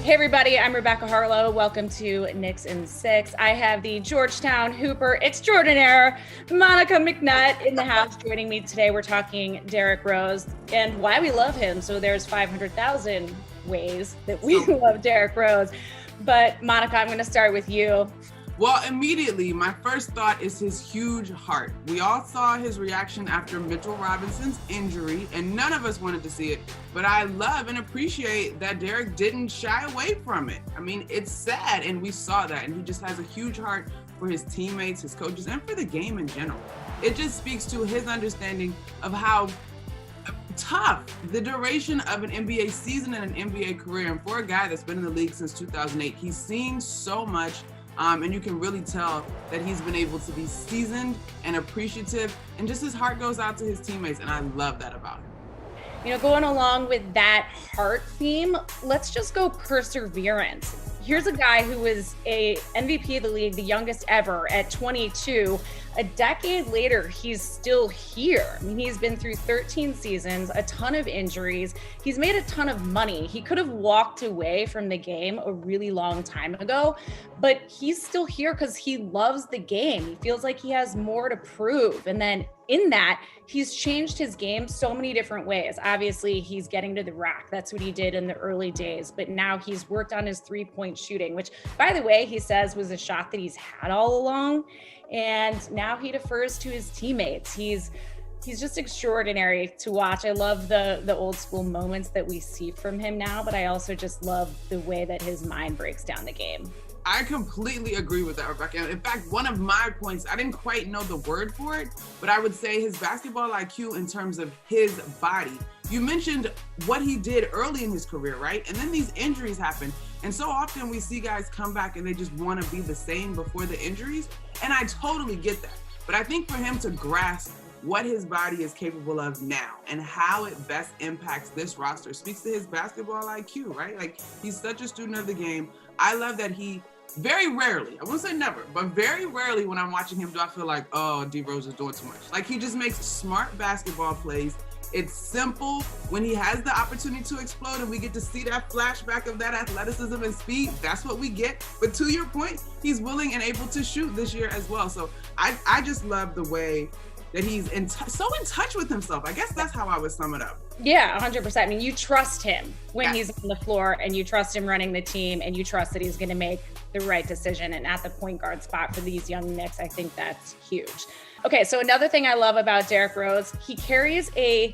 Hey everybody, I'm Rebecca Haarlow. Welcome to Knicks in 6. I have the Georgetown Hooper extraordinaire, Monica McNutt, in the house joining me today. We're talking Derrick Rose and why we love him. So there's 500,000 ways that we love Derrick Rose. But Monica, I'm going to start with you. Well, immediately, my first thought is his huge heart. We all saw his reaction after Mitchell Robinson's injury, and none of us wanted to see it. But I love and appreciate that Derrick didn't shy away from it. I mean, it's sad, and we saw that. And he just has a huge heart for his teammates, his coaches, and for the game in general. It just speaks to his understanding of how tough the duration of an NBA season and an NBA career. And for a guy that's been in the league since 2008, he's seen so much. And you can really tell that he's been able to be seasoned and appreciative, and just his heart goes out to his teammates, and I love that about him. You know, going along with that heart theme, let's just go perseverance. Here's a guy who was a MVP of the league, the youngest ever at 22. A decade later, he's still here. I mean, he's been through 13 seasons, a ton of injuries. He's made a ton of money. He could have walked away from the game a really long time ago, but he's still here because he loves the game. He feels like he has more to prove. And then in that, he's changed his game so many different ways. Obviously, he's getting to the rack. That's what he did in the early days. But now he's worked on his three-point shooting, which, by the way, he says was a shot that he's had all along. And now he defers to his teammates. He's just extraordinary to watch. I love the old school moments that we see from him now, but I also just love the way that his mind breaks down the game. I completely agree with that, Rebecca. In fact, one of my points, I didn't quite know the word for it, but I would say his basketball IQ in terms of his body. You mentioned what he did early in his career, right? And then these injuries happen. And so often we see guys come back and they just want to be the same before the injuries. And I totally get that. But I think for him to grasp what his body is capable of now and how it best impacts this roster speaks to his basketball IQ, right? Like, he's such a student of the game. I love that he very rarely, I won't say never, but very rarely when I'm watching him do I feel like, oh, D Rose is doing too much. Like, he just makes smart basketball plays. It's simple. When he has the opportunity to explode and we get to see that flashback of that athleticism and speed, that's what we get. But to your point, he's willing and able to shoot this year as well. So I just love the way that he's so in touch with himself. I guess that's how I would sum it up. Yeah, 100%. I mean, you trust him when he's on the floor, and you trust him running the team, and you trust that he's going to make the right decision. And at the point guard spot for these young Knicks, I think that's huge. Okay, so another thing I love about Derrick Rose, he carries a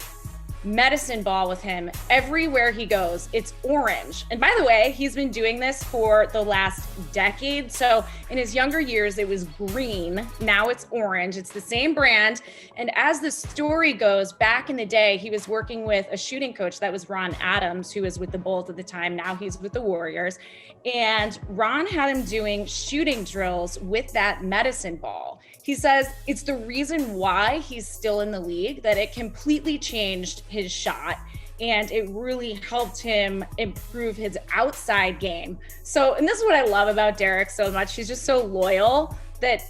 medicine ball with him everywhere he goes. It's orange. And by the way, he's been doing this for the last decade. So in his younger years, it was green. Now it's orange. It's the same brand. And as the story goes, back in the day, he was working with a shooting coach. That was Ron Adams, who was with the Bulls at the time. Now he's with the Warriors. And Ron had him doing shooting drills with that medicine ball. He says it's the reason why he's still in the league, that it completely changed his shot, and it really helped him improve his outside game. So, and this is what I love about Derrick so much. He's just so loyal that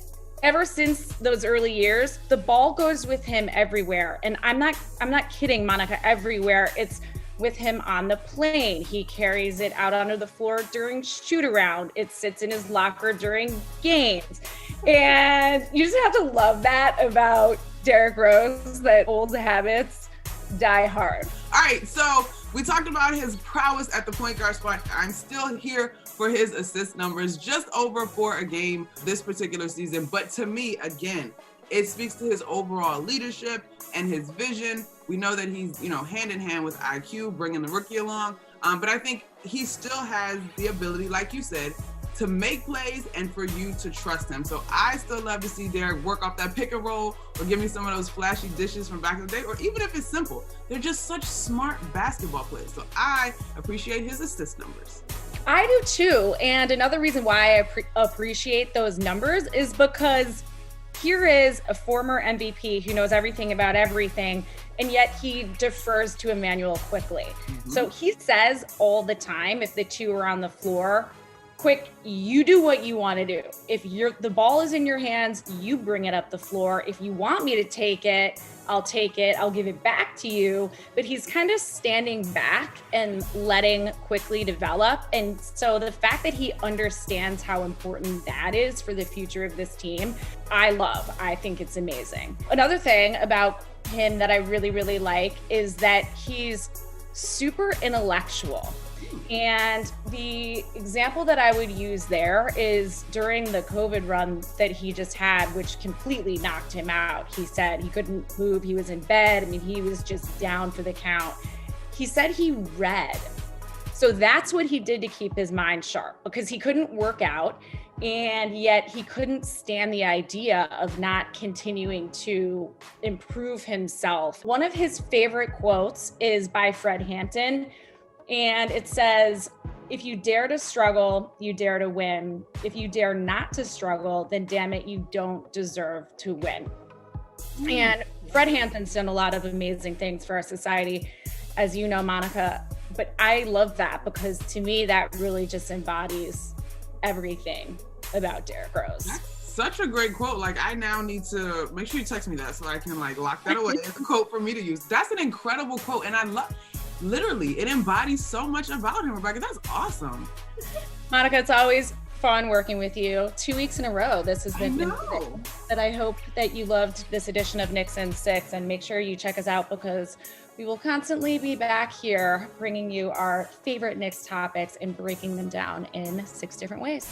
ever since those early years, the ball goes with him everywhere. And I'm not kidding, Monica, everywhere. It's with him on the plane. He carries it out onto the floor during shoot around. It sits in his locker during games. And you just have to love that about Derrick Rose, that old habits die hard. All right, so we talked about his prowess at the point guard spot. I'm still here for his assist numbers, just over 4 a game this particular season. But to me, again, it speaks to his overall leadership and his vision. We know that he's, hand in hand with IQ, bringing the rookie along. But I think he still has the ability, like you said, to make plays and for you to trust him. So I still love to see Derrick work off that pick and roll or give me some of those flashy dishes from back in the day, or even if it's simple. They're just such smart basketball plays. So I appreciate his assist numbers. I do too. And another reason why I appreciate those numbers is because here is a former MVP who knows everything about everything, and yet he defers to Immanuel Quickley. Mm-hmm. So he says all the time, if the two are on the floor, Quick, you do what you want to do. If the ball is in your hands, you bring it up the floor. If you want me to take it, I'll take it, I'll give it back to you. But he's kind of standing back and letting Quickley develop. And so the fact that he understands how important that is for the future of this team, I love. I think it's amazing. Another thing about him that I really, really like is that he's super intellectual. And the example that I would use there is during the COVID run that he just had, which completely knocked him out. He said he couldn't move. He was in bed. I mean, he was just down for the count. He said he read. So that's what he did to keep his mind sharp, because he couldn't work out, and yet he couldn't stand the idea of not continuing to improve himself. One of his favorite quotes is by Fred Hampton, and it says, "If you dare to struggle, you dare to win. If you dare not to struggle, then damn it, you don't deserve to win." And Fred Hampton's done a lot of amazing things for our society, as you know, Monica, but I love that because to me, that really just embodies everything about Derrick Rose. That's such a great quote. Like, I now need to make sure you text me that so I can like lock that away as a quote for me to use. That's an incredible quote. And I love, literally, it embodies so much about him, Rebecca. That's awesome. Monica, it's always fun working with you. 2 weeks in a row, this has been amazing. But I hope that you loved this edition of Knicks in 6, and make sure you check us out because we will constantly be back here bringing you our favorite Knicks topics and breaking them down in 6 different ways.